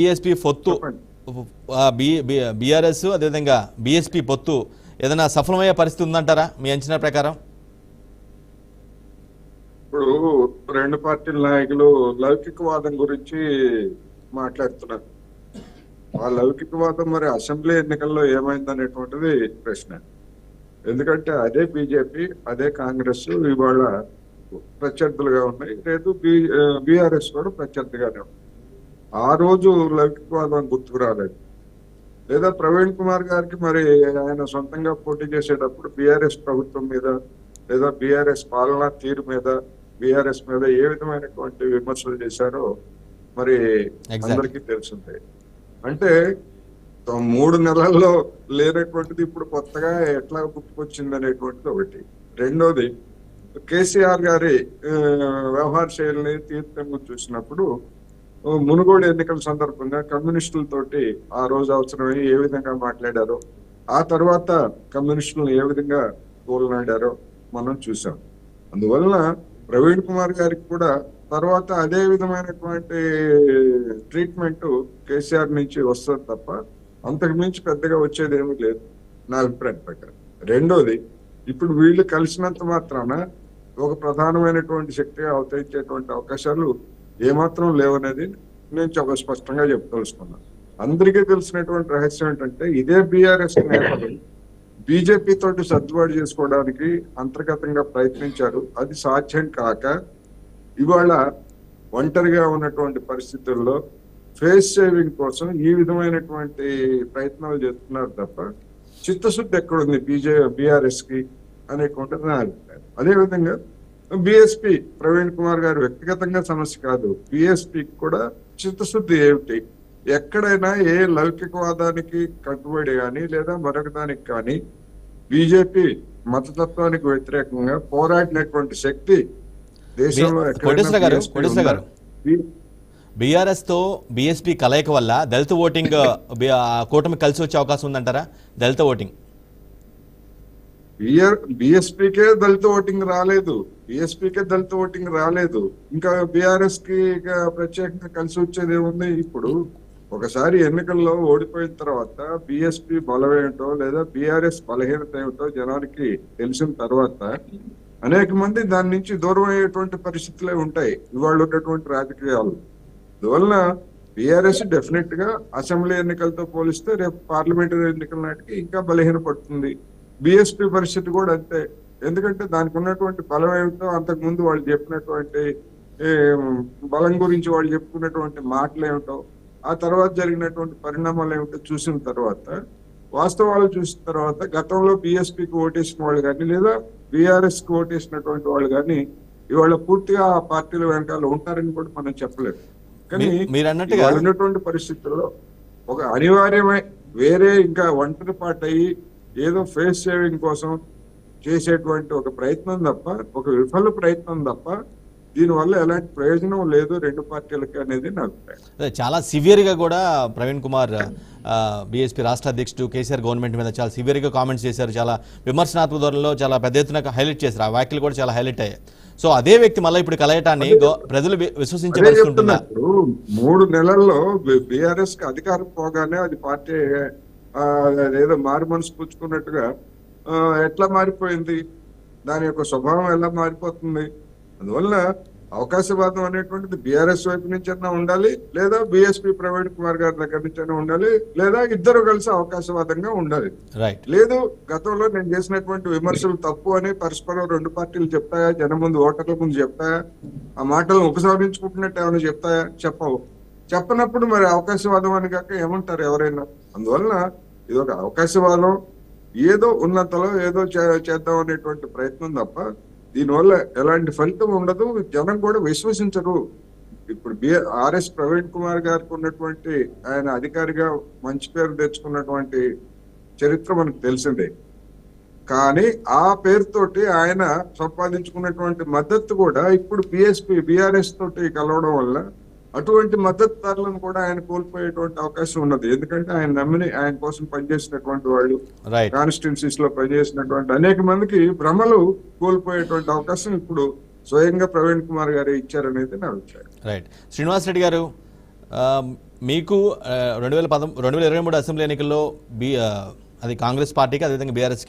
BSP పొత్తు BRS అదేవిధంగా BSP పొత్తు ఏదైనా సఫలమయ్యే పరిస్థితి ఉందంటారా మీ అంచనా ప్రకారం? ఇప్పుడు రెండు పార్టీల నాయకులు లౌకికవాదం గురించి మాట్లాడుతున్నారు. ఆ లౌకికవాదం మరి అసెంబ్లీ ఎన్నికల్లో ఏమైందనేటువంటిది ప్రశ్న. ఎందుకంటే అదే బీజేపీ అదే కాంగ్రెస్ ఇవాళ ప్రత్యర్థులుగా ఉన్నాయి, లేదు బీఆర్ఎస్ కూడా ప్రత్యర్థిగానే ఉంది. ఆ రోజు లౌకికవాదం గుర్తుకు రాలేదు. లేదా ప్రవీణ్ కుమార్ గారికి మరి ఆయన సొంతంగా పోటీ చేసేటప్పుడు బీఆర్ఎస్ ప్రభుత్వం మీద లేదా బీఆర్ఎస్ పాలనా తీరు మీద బీఆర్ఎస్ మీద ఏ విధమైనటువంటి విమర్శలు చేశారో మరి అందరికీ తెలిసిందే. అంటే 3 నెలల్లో లేనటువంటిది ఇప్పుడు కొత్తగా ఎట్లా గుర్తుకొచ్చింది అనేటువంటిది ఒకటి. రెండోది, కేసీఆర్ గారి వ్యవహార శైలిని తీర్థంగా చూసినప్పుడు మునుగోడు ఎన్నికల సందర్భంగా కమ్యూనిస్టులతోటి ఆ రోజు అవసరమై ఏ విధంగా మాట్లాడారో, ఆ తర్వాత కమ్యూనిస్టులను ఏ విధంగా తోలనాడారో మనం చూసాం. అందువలన ప్రవీణ్ కుమార్ గారికి కూడా తర్వాత అదే విధమైనటువంటి ట్రీట్మెంట్ కేసీఆర్ నుంచి వస్తుంది తప్ప అంతకు మించి పెద్దగా వచ్చేది ఏమీ లేదు నా అభిప్రాయం ప్రకారం. రెండోది, ఇప్పుడు వీళ్ళు కలిసినంత మాత్రాన ఒక ప్రధానమైనటువంటి శక్తిగా అవతరించేటువంటి అవకాశాలు ఏమాత్రం లేవనేది నేను చాలా స్పష్టంగా చెప్పదలుచుకున్నాను. అందరికీ తెలిసినటువంటి రహస్యం ఏంటంటే ఇదే బీఆర్ఎస్ నేతలు బీజేపీ తోటి సర్దుబాటు చేసుకోవడానికి అంతర్గతంగా ప్రయత్నించారు. అది సాధ్యం కాక ఇవాళ ఒంటరిగా ఉన్నటువంటి పరిస్థితుల్లో ఫేస్ సేవింగ్ కోసం ఈ విధమైనటువంటి ప్రయత్నాలు చేస్తున్నారు తప్ప చిత్తశుద్ధి ఎక్కడుంది బీఆర్ఎస్ కి అనేటువంటిది నా అభిప్రాయం. అదేవిధంగా బీఎస్పీ ప్రవీణ్ కుమార్ గారు వ్యక్తిగతంగా సమస్య కాదు, బీఎస్పీకి కూడా చిత్తశుద్ధి ఏమిటి? ఎక్కడైనా ఏ లౌకికవాదానికి కట్టుబడి కానీ లేదా మరొక దానికి కానీ బీజేపీ మతతత్వానికి వ్యతిరేకంగా పోరాడినటువంటి శక్తి దేశంలో బీఆర్ఎస్ తో బీఎస్పీ కలయిక వల్ల దళిత ఓటింగ్ కూటమి కలిసి వచ్చే అవకాశం ఉందంటారా? దళిత ఓటింగ్ బీఎస్పీకే దళిత ఓటింగ్ రాలేదు, ఇంకా బీఆర్ఎస్ కి ప్రత్యేకంగా కలిసి వచ్చేది ఏముంది? ఇప్పుడు ఒకసారి ఎన్నికల్లో ఓడిపోయిన తర్వాత బీఎస్పీ బలం ఏమిటో లేదా బీఆర్ఎస్ బలహీనత ఏమిటో జనానికి తెలిసిన తర్వాత అనేక మంది దాని నుంచి దూరం అయ్యేటువంటి పరిస్థితులే ఉంటాయి ఇవాళ ఉన్నటువంటి రాజకీయాలు. అందువలన బీఆర్ఎస్ డెఫినెట్ గా అసెంబ్లీ ఎన్నికలతో పోలిస్తే రేపు పార్లమెంటరీ ఎన్నికల నాటికి ఇంకా బలహీనపడుతుంది. బీఎస్పీ పరిస్థితి కూడా అంతే. ఎందుకంటే దానికి ఉన్నటువంటి బలం ఏమిటో అంతకు ముందు వాళ్ళు చెప్పినటువంటి బలం గురించి వాళ్ళు చెప్పుకున్నటువంటి మాటలు ఏమిటో ఆ తర్వాత జరిగినటువంటి పరిణామాలు ఏమిటో చూసిన తర్వాత వాస్తవాలు చూసిన తర్వాత గతంలో బీఎస్పీకి ఓటేసిన వాళ్ళు కానీ లేదా బీఆర్ఎస్ కి ఓటేసినటువంటి వాళ్ళు కానీ ఇవాళ పూర్తిగా ఆ పార్టీల వెనకాల ఉంటారని కూడా మనం చెప్పలేము. కానీ ఉన్నటువంటి పరిస్థితుల్లో ఒక అనివార్యమై వేరే ఇంకా ఒంటరి పాటు అయ్యి ఏదో ఫేస్ సేవింగ్ కోసం చేసేటువంటి ఒక ప్రయత్నం తప్ప ఒక విఫల ప్రయత్నం తప్ప దీనివల్ల ఎలాంటి ప్రయోజనం లేదు రెండు పార్టీలకి అనేది నా అభిప్రాయం. చాలా సివియర్ గా కూడా ప్రవీణ్ కుమార్ బీఎస్పీ రాష్ట్ర అధ్యక్షుడు కేసీఆర్ గవర్నమెంట్ మీద చాలా సివియర్ గా కామెంట్స్ చేశారు. చాలా విమర్శనాత్మక ధోరణిలో చాలా పెద్ద ఎత్తున హైలైట్ చేశారు. ఆ వ్యాఖ్యలు కూడా చాలా హైలైట్ అయ్యాయి. సో అదే వ్యక్తి మళ్ళీ ఇప్పుడు కలయటాన్ని ప్రజలు విశ్వసించే పరిస్థితి ఉంటుందా? 3 నెలల్లో బీఆర్ఎస్ కి అధికారం పోగానే అది పార్టీ ఏదో మారు మనసు పుచ్చుకున్నట్టుగా ఎట్లా మారిపోయింది, దాని యొక్క స్వభావం ఎలా మారిపోతుంది? అందువల్ల అవకాశవాదం అనేటువంటిది బీఆర్ఎస్ వైపు నుంచైనా ఉండాలి, లేదా బీఎస్పీ ప్రవీణ్ కుమార్ గారి దగ్గర నుంచైనా ఉండాలి, లేదా ఇద్దరు కలిసి అవకాశవాదంగా ఉండాలి. లేదు గతంలో నేను చేసినటువంటి విమర్శలు తప్పు అని పరస్పరం రెండు పార్టీలు చెప్తాయా, జనం ముందు ఓటర్ల ముందు చెప్తాయా, ఆ మాటలను ఉపసంహరించుకుంటున్నట్టు ఏమైనా చెప్తాయా? చెప్పవు. చెప్పనప్పుడు మరి అవకాశవాదం అని కాక ఏమంటారు ఎవరైనా? అందువలన ఇది ఒక అవకాశవాదం, ఏదో ఉన్నంతలో ఏదో చేద్దాం అనేటువంటి ప్రయత్నం తప్ప దీనివల్ల ఎలాంటి ఫలితం ఉండదు, జనం కూడా విశ్వసించరు. ఇప్పుడు ఆర్ఎస్ ప్రవీణ్ కుమార్ గారికి ఉన్నటువంటి ఆయన అధికారిగా మంచి పేరు తెచ్చుకున్నటువంటి చరిత్ర మనకు తెలిసిందే. కానీ ఆ పేరుతోటి ఆయన సంపాదించుకున్నటువంటి మద్దతు కూడా ఇప్పుడు బీఆర్ఎస్ తోటి కలవడం వల్ల అటువంటి మద్దతుదారులను కూడా ఆయన కోల్పోయేటువంటి అవకాశం ఉన్నది. ఎందుకంటే ఆయన నమ్మిని ఆయన కోసం పనిచేసినటువంటి వాళ్ళు, కాన్స్టిట్యున్సీస్ లో పనిచేసినటువంటి అనేక మందికి భ్రమలు కోల్పోయేటువంటి అవకాశం ఇప్పుడు స్వయంగా ప్రవీణ్ కుమార్ గారు ఇచ్చారనేది నా అభిప్రాయం. రైట్. శ్రీనివాస్ రెడ్డి గారు, మీకు 2023 అసెంబ్లీ ఎన్నికల్లో అది కాంగ్రెస్ పార్టీకి అదేవిధంగా బీఆర్ఎస్కి